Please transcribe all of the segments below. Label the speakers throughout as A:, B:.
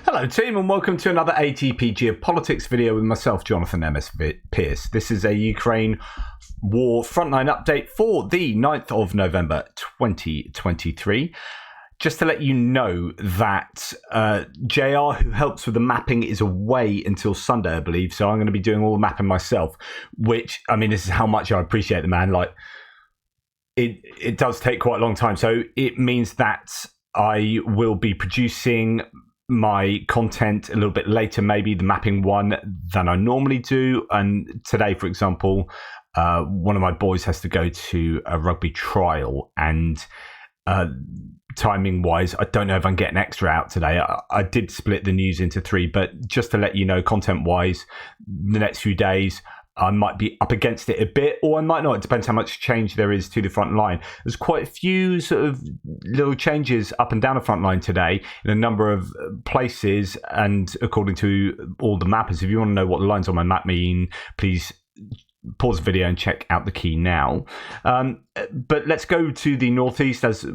A: Hello team and welcome to another ATP Geopolitics video with myself, Jonathan M.S. Pearce. This is a Ukraine war frontline update for the 9th of November 2023. Just to let you know that JR, who helps with the mapping, is away until Sunday, I believe. So I'm going to be doing all the mapping myself, which, I mean, this is how much I appreciate the man. Like, it does take quite a long time. So it means that I will be producing my content a little bit later, maybe the mapping one, than I normally do. And today, for example, one of my boys has to go to a rugby trial, and timing wise, I don't know if I can get an extra out today. I did split the news into three, but just to let you know, content wise, the next few days I might be up against it a bit, or I might not. It depends how much change there is to the front line. There's quite a few sort of little changes up and down the front line today in a number of places, and according to all the mappers. If you want to know what the lines on my map mean, please pause the video and check out the key now. But let's go to the northeast, as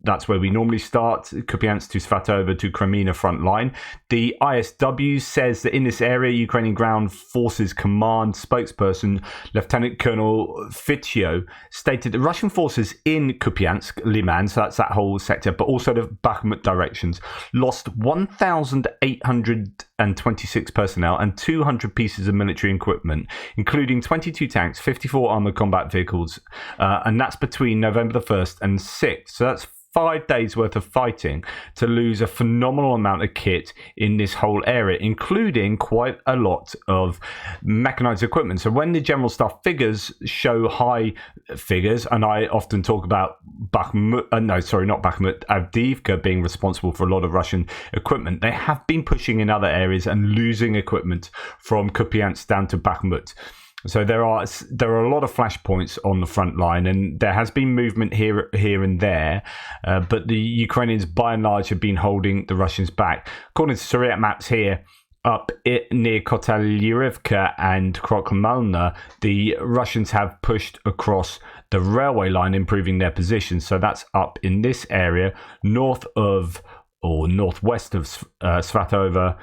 A: that's where we normally start. Kupiansk to Svatova to Kreminna front line. The ISW says that in this area, Ukrainian Ground Forces Command spokesperson Lieutenant Colonel Fitio stated that Russian forces in Kupiansk, Liman, so that's that whole sector, but also the Bakhmut directions, lost 1,826 personnel and 200 pieces of military equipment, including 22 tanks, 54 armored combat vehicles, and that's between November the 1st and 6th. So that's 5 days worth of fighting to lose a phenomenal amount of kit in this whole area, including quite a lot of mechanized equipment. So when the general staff figures show high figures, and I often talk about Avdiivka being responsible for a lot of Russian equipment, they have been pushing in other areas and losing equipment from Kupiansk down to Bakhmut. So there are a lot of flashpoints on the front line, and there has been movement here and there, but the Ukrainians by and large have been holding the Russians back. According to Syriac maps here, up near Kotelyrivka and Krokmalna, the Russians have pushed across the railway line, improving their position. So that's up in this area, north of or northwest of Svatova,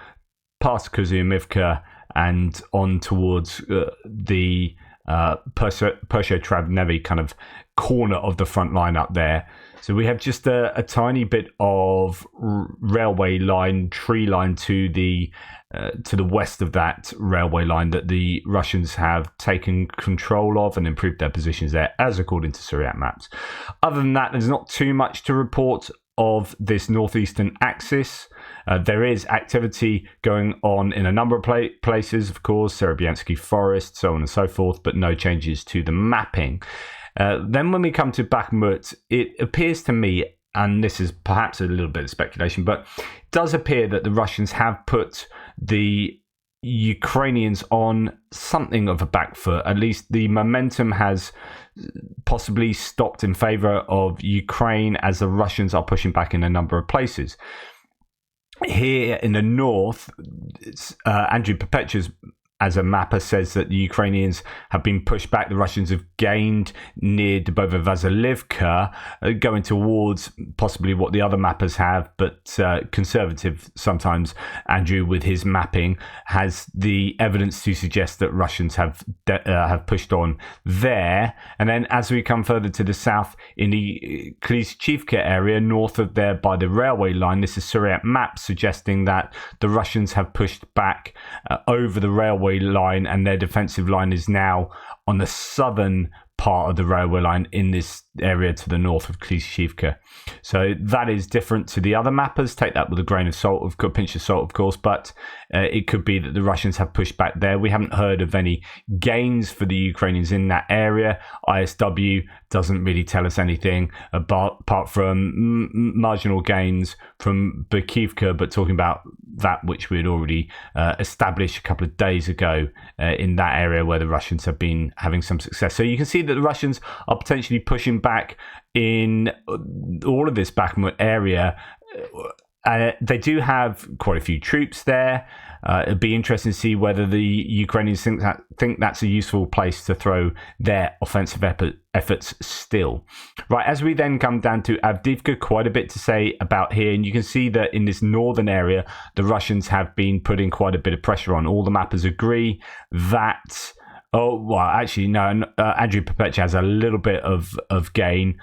A: past Kuzymivka, and on towards the Persho-Travnevi kind of corner of the front line up there. So we have just a tiny bit of railway line, tree line to the west of that railway line that the Russians have taken control of and improved their positions there, as according to Syriac maps. Other than that, there's not too much to report of this northeastern axis. There is activity going on in a number of places, of course, Serebiansky Forest, so on and so forth, but no changes to the mapping. Then when we come to Bakhmut, it appears to me, and this is perhaps a little bit of speculation, but it does appear that the Russians have put the Ukrainians on something of a back foot. At least the momentum has possibly stopped in favor of Ukraine, as the Russians are pushing back in a number of places. Here in the north, Andrew Perpetua's, as a mapper, says that the Ukrainians have been pushed back. The Russians have gained near Dubova-Vasilivka, going towards possibly what the other mappers have, but conservative sometimes, Andrew, with his mapping, has the evidence to suggest that Russians have pushed on there. And then as we come further to the south, in the Klishchivka area, north of there by the railway line, this is Syriac map suggesting that the Russians have pushed back over the railway line, and their defensive line is now on the southern part of the railway line in this area to the north of Klishchivka. So that is different to the other mappers. Take that with a grain of salt, a pinch of salt, of course, but it could be that the Russians have pushed back there. We haven't heard of any gains for the Ukrainians in that area. ISW doesn't really tell us anything apart from marginal gains from Bakivka, but talking about that which we had already established a couple of days ago in that area where the Russians have been having some success. So you can see that the Russians are potentially pushing back in all of this Bakhmut area they do have quite a few troops there. It'd be interesting to see whether the Ukrainians think that's a useful place to throw their offensive efforts still. Right, as we then come down to Avdiivka, quite a bit to say about here. And you can see that in this northern area, the Russians have been putting quite a bit of pressure on. All the mappers agree that... Oh, well, actually, no, Andrew Perpetua has a little bit of gain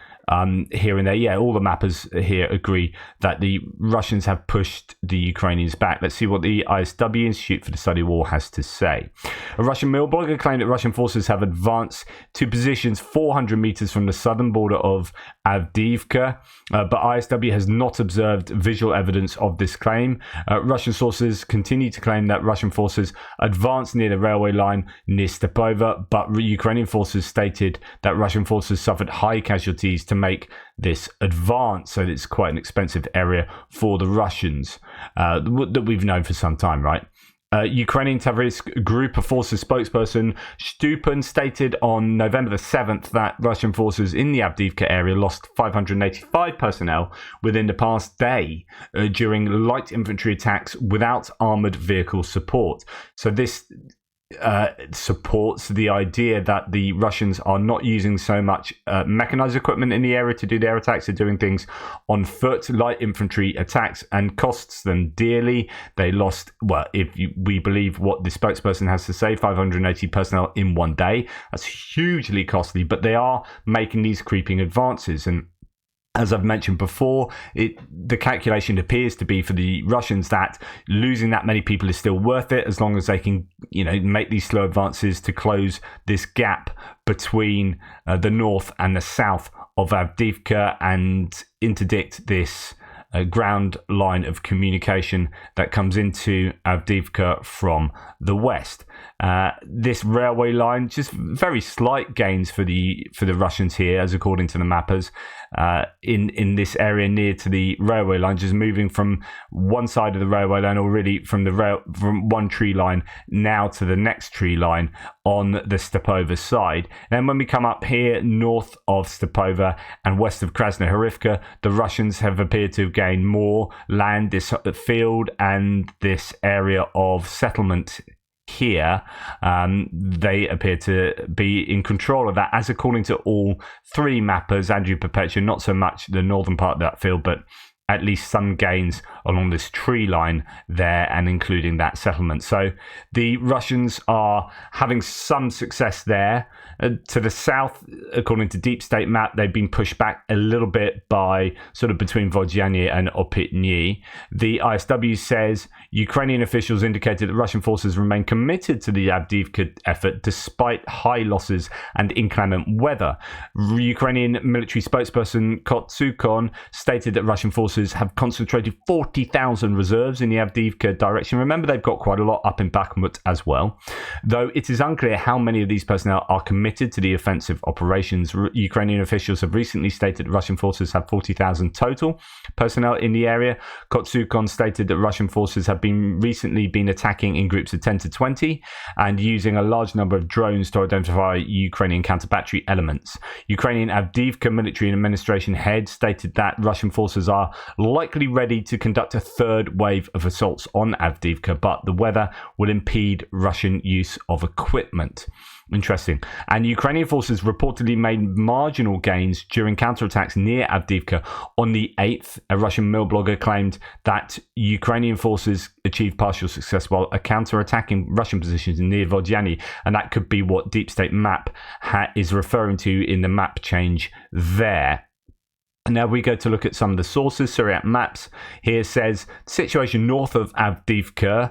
A: here and there. Yeah, all the mappers here agree that the Russians have pushed the Ukrainians back. Let's see what the ISW, Institute for the Study of War, has to say. A Russian mill blogger claimed that Russian forces have advanced to positions 400 meters from the southern border of Avdiivka, but ISW has not observed visual evidence of this claim. Russian sources continue to claim that Russian forces advanced near the railway line near Stepova, but Ukrainian forces stated that Russian forces suffered high casualties to make this advance. So it's quite an expensive area for the Russians that we've known for some time, right? Ukrainian Tavrist Group of Forces spokesperson Stupin stated on November the 7th that Russian forces in the Avdiivka area lost 585 personnel within the past day during light infantry attacks without armoured vehicle support. So this supports the idea that the Russians are not using so much mechanized equipment in the area to do their attacks. They're doing things on foot, light infantry attacks, and costs them dearly. They lost, well, we believe what the spokesperson has to say, 580 personnel in one day. That's hugely costly, but they are making these creeping advances. And as I've mentioned before, the calculation appears to be for the Russians that losing that many people is still worth it as long as they can, make these slow advances to close this gap between the north and the south of Avdiivka and interdict this ground line of communication that comes into Avdiivka from the west. This railway line, just very slight gains for the Russians here, as according to the mappers, in this area near to the railway line, just moving from one side of the railway line, or really from one tree line now to the next tree line on the Stepova side. Then when we come up here north of Stepova and west of Krasnohorivka, the Russians have appeared to have gained more land, this field and this area of settlement here. They appear to be in control of that, as according to all three mappers. Andrew Perpetua, not so much the northern part of that field, but at least some gains along this tree line there, and including that settlement. So the Russians are having some success there. To the south, according to Deep State map, they've been pushed back a little bit by sort of between Vodyane and Opytny. The ISW says Ukrainian officials indicated that Russian forces remain committed to the Avdiivka effort despite high losses and inclement weather. Ukrainian military spokesperson Kotsukon stated that Russian forces have concentrated 40,000 reserves in the Avdiivka direction. Remember, they've got quite a lot up in Bakhmut as well, though it is unclear how many of these personnel are committed to the offensive operations. Ukrainian officials have recently stated Russian forces have 40,000 total personnel in the area. Kotsukon stated that Russian forces have recently been attacking in groups of 10 to 20 and using a large number of drones to identify Ukrainian counter-battery elements. Ukrainian Avdiivka military and administration head stated that Russian forces are likely ready to conduct a third wave of assaults on Avdiivka, but the weather will impede Russian use of equipment. Interesting. And Ukrainian forces reportedly made marginal gains during counterattacks near Avdiivka on the 8th. A Russian mill blogger claimed that Ukrainian forces achieved partial success while counterattacking Russian positions near Vodyane, and that could be what Deep State map is referring to in the map change there. Now we go to look at some of the sources. Syriac Maps here says situation north of Avdiivka,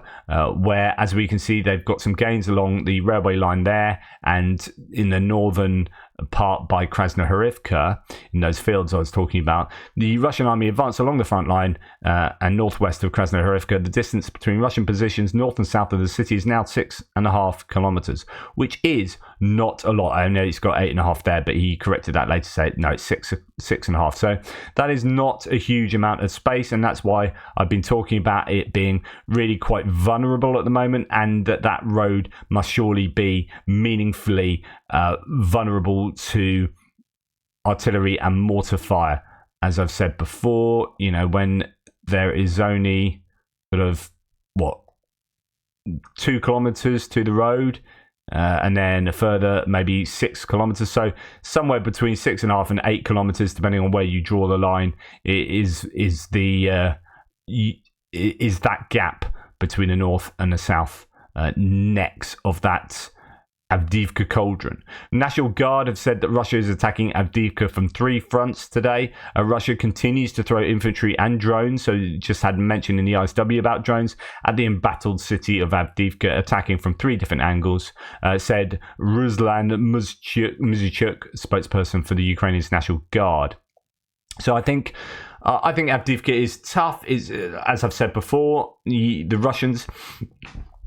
A: where, as we can see, they've got some gains along the railway line there, and in the northern part by Krasnohorivka, in those fields I was talking about, the Russian army advanced along the front line and northwest of Krasnohorivka. The distance between Russian positions north and south of the city is now 6.5 kilometers, which is not a lot. I know he's got 8.5 there, but he corrected that later to say no, it's 6.5. So that is not a huge amount of space, and that's why I've been talking about it being really quite vulnerable at the moment, and that road must surely be meaningfully vulnerable to artillery and mortar fire. As I've said before, when there is only sort of, 2 kilometers to the road, and then a further maybe 6 kilometers. So somewhere between 6.5 and 8 kilometers, depending on where you draw the line, is that gap between the north and the south necks of that Avdiivka cauldron. National Guard have said that Russia is attacking Avdiivka from 3 fronts today. Russia continues to throw infantry and drones, so just had mentioned in the ISW about drones, at the embattled city of Avdiivka, attacking from 3 different angles, said Ruslan Muzychuk, spokesperson for the Ukrainian National Guard. So I think Avdiivka is tough. As I've said before, the Russians,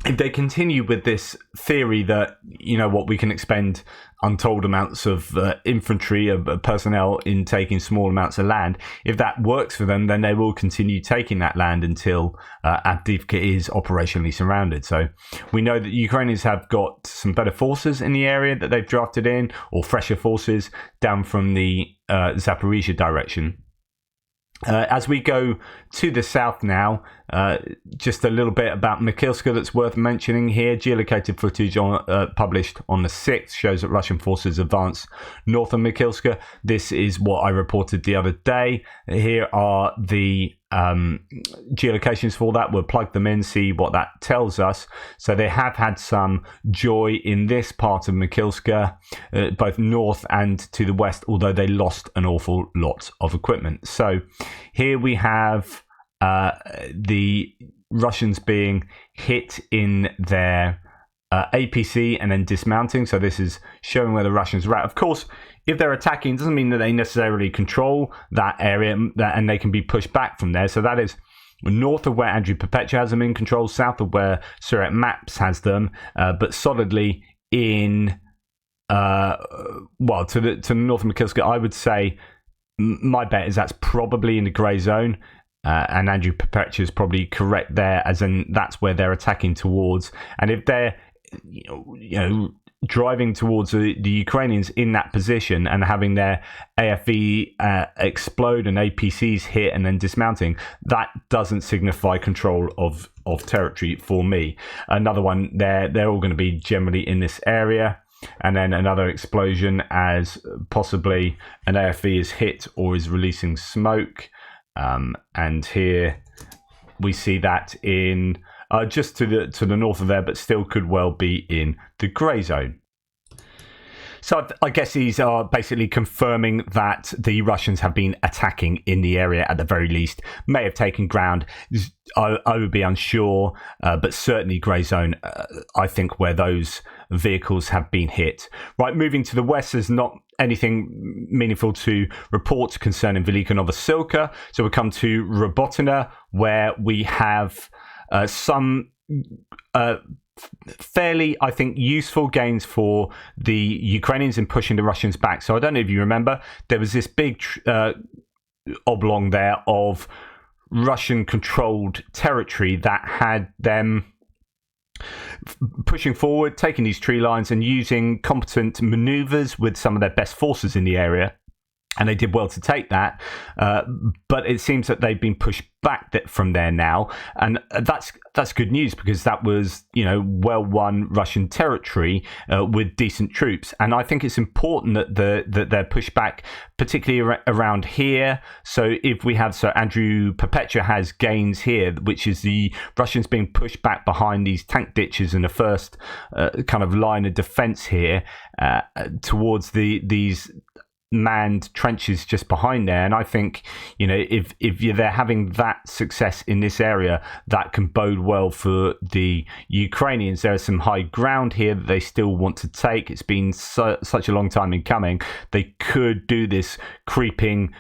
A: if they continue with this theory that, we can expend untold amounts of infantry, personnel in taking small amounts of land, if that works for them, then they will continue taking that land until Avdiivka is operationally surrounded. So we know that Ukrainians have got some better forces in the area that they've drafted in, or fresher forces down from the Zaporizhia direction. As we go to the south now, just a little bit about Mikhailska that's worth mentioning here. Geolocated footage published on the 6th shows that Russian forces advance north of Mikhailska. This is what I reported the other day. Here are the geolocations for that. We'll plug them in, see what that tells us. So they have had some joy in this part of Mikhailska, both north and to the west, although they lost an awful lot of equipment. So here we have the Russians being hit in their APC and then dismounting. So this is showing where the Russians are at. Of course, if they're attacking, it doesn't mean that they necessarily control that area and they can be pushed back from there. So that is north of where Andrew Perpetua has them in control, south of where Surat Maps has them, but solidly in to the north of Mikhailska. I would say my bet is that's probably in the grey zone. And Andrew Perpetua is probably correct there, as in that's where they're attacking towards. And if they're driving towards the Ukrainians in that position and having their AFV explode and APCs hit and then dismounting, that doesn't signify control of territory for me. Another one, they're all going to be generally in this area. And then another explosion as possibly an AFV is hit or is releasing smoke. And here we see that in just to the north of there, but still could well be in the grey zone. So I guess these are basically confirming that the Russians have been attacking in the area at the very least, may have taken ground. I would be unsure, but certainly grey zone, I think, where those vehicles have been hit. Right, moving to the west, there's not anything meaningful to report concerning Velika Novosilka. So we'll come to Robotina, where we have some fairly, I think, useful gains for the Ukrainians in pushing the Russians back. So I don't know if you remember, there was this big oblong there of Russian-controlled territory that had them pushing forward, taking these tree lines and using competent maneuvers with some of their best forces in the area. And they did well to take that, but it seems that they've been pushed back from there now, and that's good news, because that was well-won Russian territory with decent troops. And I think it's important that they're pushed back, particularly around here. So if we have Andrew Perpetua has gains here, which is the Russians being pushed back behind these tank ditches in the first kind of line of defence here towards these manned trenches just behind there. And I think if they're having that success in this area, that can bode well for the Ukrainians. There is some high ground here that they still want to take. It's been such a long time in coming. They could do this creeping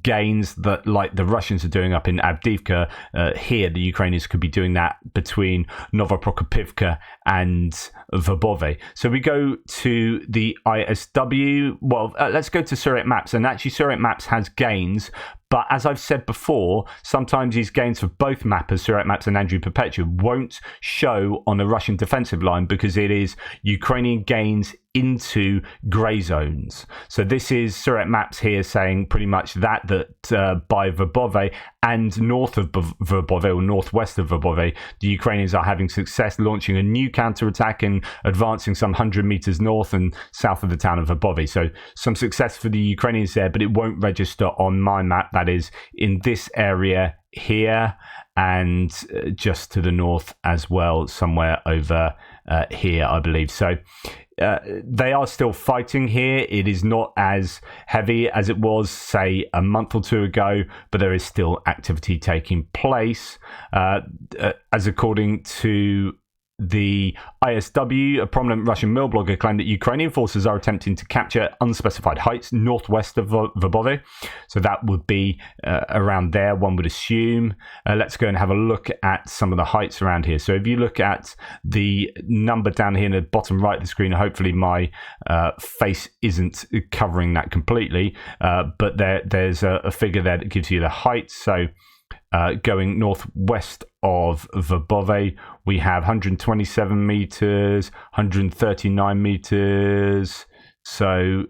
A: gains that, like the Russians are doing up in Avdiivka. Here the Ukrainians could be doing that between Novoprokopivka and Verbove. So we go to the ISW. Well, let's go to Surat Maps. And actually Surat Maps has gains, But as I've said before, sometimes these gains for both mappers, Surat Maps and Andrew Perpetua, won't show on the Russian defensive line because it is Ukrainian gains into grey zones. So this is Surat Maps here saying pretty much that by Verbove and north of Verbove or northwest of Verbove, the Ukrainians are having success launching a new counterattack and advancing some 100 meters north and south of the town of Verbove. So some success for the Ukrainians there, but it won't register on my map. That is in this area here and just to the north as well, somewhere over here, I believe. So they are still fighting here. It is not as heavy as it was, say, a month or two ago, but there is still activity taking place. As according to the ISW, a prominent Russian mill blogger claimed that Ukrainian forces are attempting to capture unspecified heights northwest of Verbove. So that would be around there, one would assume. Let's go and have a look at some of the heights around here. So if you look at the number down here in the bottom right of the screen, hopefully my face isn't covering that completely, but there's a figure there that gives you the heights. So going northwest of Verbove, we have 127 meters, 139 meters. So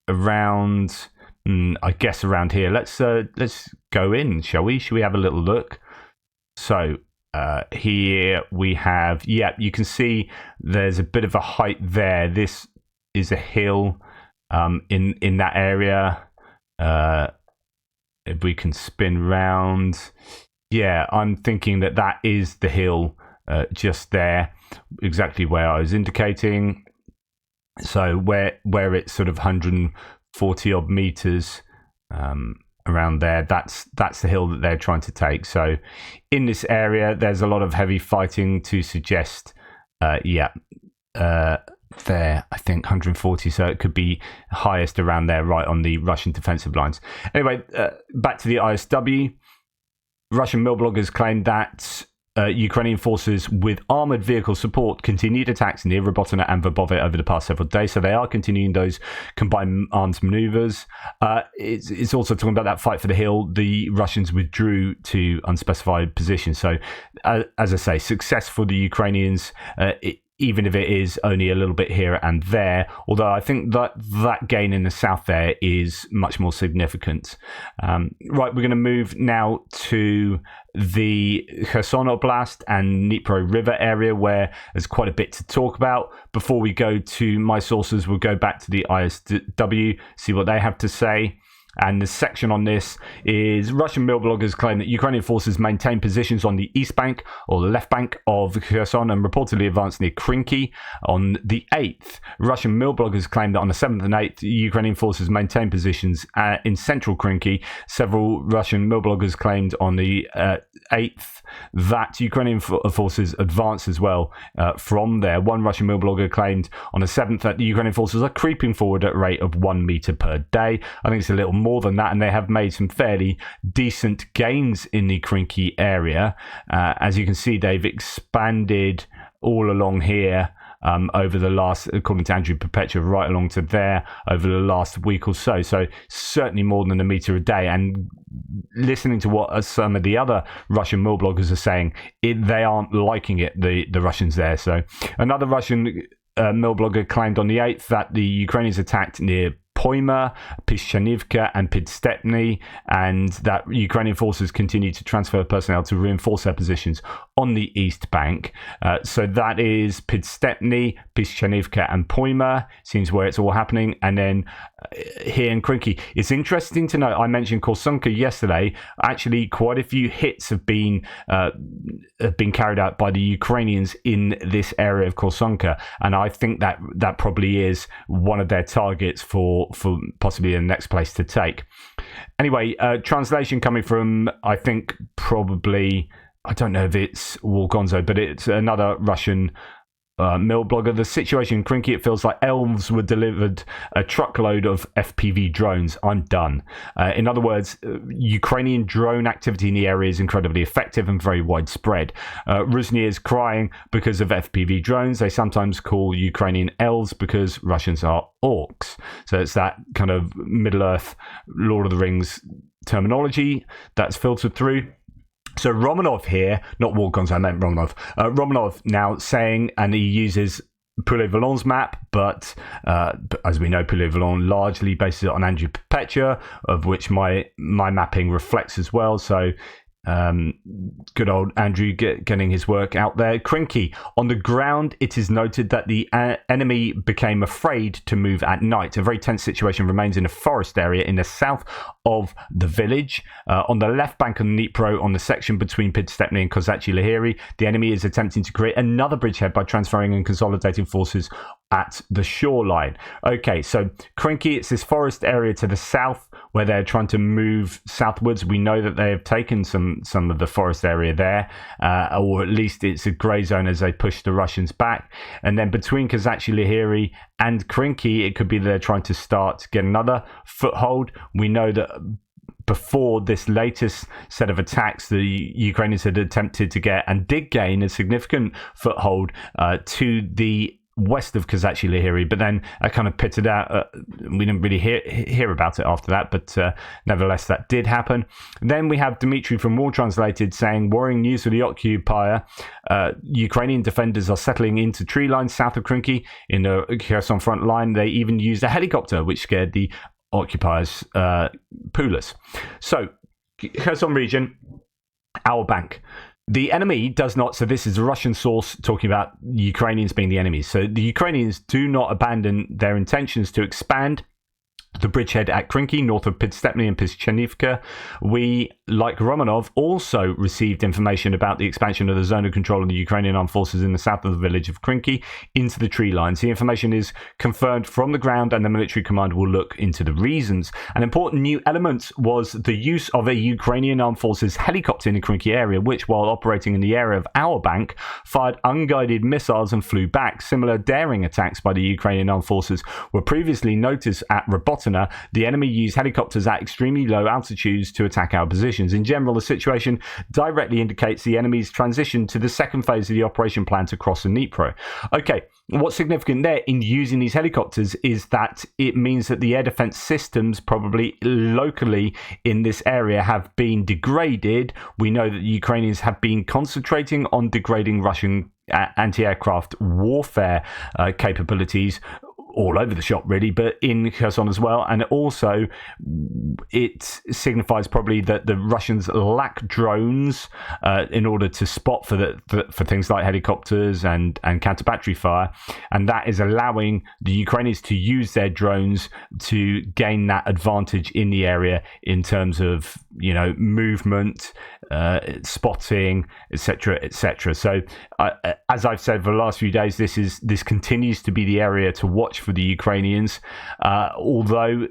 A: around, I guess around here. Let's go in, shall we? Shall we have a little look? So here we have, you can see there's a bit of a height there. This is a hill in that area. If we can spin round, I'm thinking that is the hill just there, exactly where I was indicating. So where it's sort of 140 odd meters around there, that's the hill that they're trying to take. So in this area, there's a lot of heavy fighting to suggest, there, I think 140, so it could be highest around there, right on the Russian defensive lines. Anyway, back to the ISW. Russian mill bloggers claimed that Ukrainian forces with armoured vehicle support continued attacks near Robotyne and Verbove over the past several days, so they are continuing those combined arms manoeuvres. It's also talking about that fight for the hill. The Russians withdrew to unspecified positions, so as I say, success for the Ukrainians, even if it is only a little bit here and there, although I think that gain in the south there is much more significant. Right, we're going to move now to the Kherson Oblast and Dnipro River area, where there's quite a bit to talk about. Before we go to my sources, we'll go back to the ISW, see what they have to say. And the section on this is Russian mill bloggers claim that Ukrainian forces maintain positions on the east bank or the left bank of Kherson and reportedly advanced near Krinky on the 8th. Russian mill bloggers claim that on the 7th and 8th, Ukrainian forces maintain positions in central Krinky. Several Russian mill bloggers claimed on the 8th that Ukrainian forces advance as well from there. One Russian mill blogger claimed on the 7th that the Ukrainian forces are creeping forward at a rate of 1 meter per day. I think it's a little more than that, and they have made some fairly decent gains in the Krinky area. As you can see, they've expanded all along here over the last, according to Andrew Perpetua, right along to there over the last week or so. So certainly more than a meter a day. And listening to what some of the other Russian mill bloggers are saying, they aren't liking it, the Russians there. So another Russian mill blogger claimed on the 8th that the Ukrainians attacked near Poima, Pishchanivka and Pidstepny, and that Ukrainian forces continue to transfer personnel to reinforce their positions on the east bank. So that is Pidstepny, Pishchanivka and Poima, seems where it's all happening. And then here in Krinky, it's interesting to note, I mentioned Korsunka yesterday. Actually, quite a few hits have been carried out by the Ukrainians in this area of Korsunka, and I think that probably is one of their targets for possibly the next place to take. Anyway, translation coming from, I think, probably, I don't know if it's Wargonzo, but it's another Russian Mill blogger, the situation in Krinky, it feels like elves were delivered a truckload of FPV drones. I'm done. In other words, Ukrainian drone activity in the area is incredibly effective and very widespread. Rusny is crying because of FPV drones. They sometimes call Ukrainian elves because Russians are orcs. So it's that kind of Middle-earth Lord of the Rings terminology that's filtered through. So Romanov here, not Warguns, I meant Romanov. Romanov now saying, and he uses Poulet-Vallon's map, but as we know, Poulet-Vallon largely bases it on Andrew Perpetua, of which my mapping reflects as well. So good old Andrew getting his work out there. Krinky, on the ground, it is noted that the enemy became afraid to move at night. A very tense situation remains in a forest area in the south of the village. On the left bank of the Dnipro, on the section between Pidstepny and Kozachi-Lahiri, the enemy is attempting to create another bridgehead by transferring and consolidating forces at the shoreline. Okay, so Krinky, it's this forest area to the south where they're trying to move southwards. We know that they have taken some of the forest area there, or at least it's a grey zone as they push the Russians back. And then between Kozachi-Lahiri and Krinky, it could be they're trying to start to get another foothold. We know that before this latest set of attacks, the Ukrainians had attempted to get and did gain a significant foothold to the west of Kozachi-Lahiri, but then I kind of pitted out. We didn't really hear about it after that, but nevertheless, that did happen. Then we have Dmitry from War Translated saying, worrying news for the occupier. Ukrainian defenders are settling into tree lines south of Krinky in the Kherson front line. They even used a helicopter, which scared the occupiers poolers. So, Kherson region, our bank. The enemy does not, so this is a Russian source talking about Ukrainians being the enemies. So the Ukrainians do not abandon their intentions to expand the bridgehead at Krinky, north of Pidstepny and Pischenivka. We, like Romanov, also received information about the expansion of the zone of control of the Ukrainian armed forces in the south of the village of Krinky into the tree lines. The information is confirmed from the ground, and the military command will look into the reasons. An important new element was the use of a Ukrainian armed forces helicopter in the Krinky area, which, while operating in the area of our bank, fired unguided missiles and flew back. Similar daring attacks by the Ukrainian armed forces were previously noticed at Robotina. The enemy used helicopters at extremely low altitudes to attack our positions. In general, the situation directly indicates the enemy's transition to the second phase of the operation plan to cross the Dnipro. Okay, what's significant there in using these helicopters is that it means that the air defense systems probably locally in this area have been degraded. We know that the Ukrainians have been concentrating on degrading Russian anti-aircraft warfare capabilities all over the shop, really, but in Kherson as well. And also, it signifies probably that the Russians lack drones in order to spot for things like helicopters and counter-battery fire. And that is allowing the Ukrainians to use their drones to gain that advantage in the area in terms of, movement, spotting, etc., etc. So, as I've said for the last few days, this continues to be the area to watch for the Ukrainians. Although,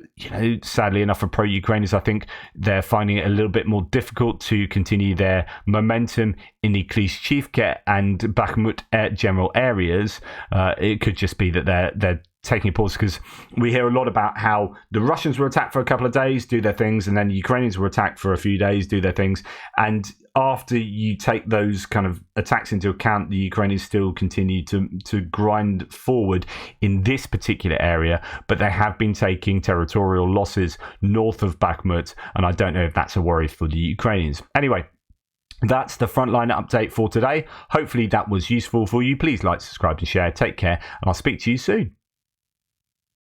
A: sadly enough for pro-Ukrainians, I think they're finding it a little bit more difficult to continue their momentum in the Klishchivka and Bakhmut general areas. It could just be that they're taking a pause, because we hear a lot about how the Russians were attacked for a couple of days, do their things, and then the Ukrainians were attacked for a few days, do their things. And after you take those kind of attacks into account, the Ukrainians still continue to grind forward in this particular area, but they have been taking territorial losses north of Bakhmut, and I don't know if that's a worry for the Ukrainians. Anyway, that's the Frontline update for today. Hopefully that was useful for you. Please like, subscribe and share. Take care, and I'll speak to you soon.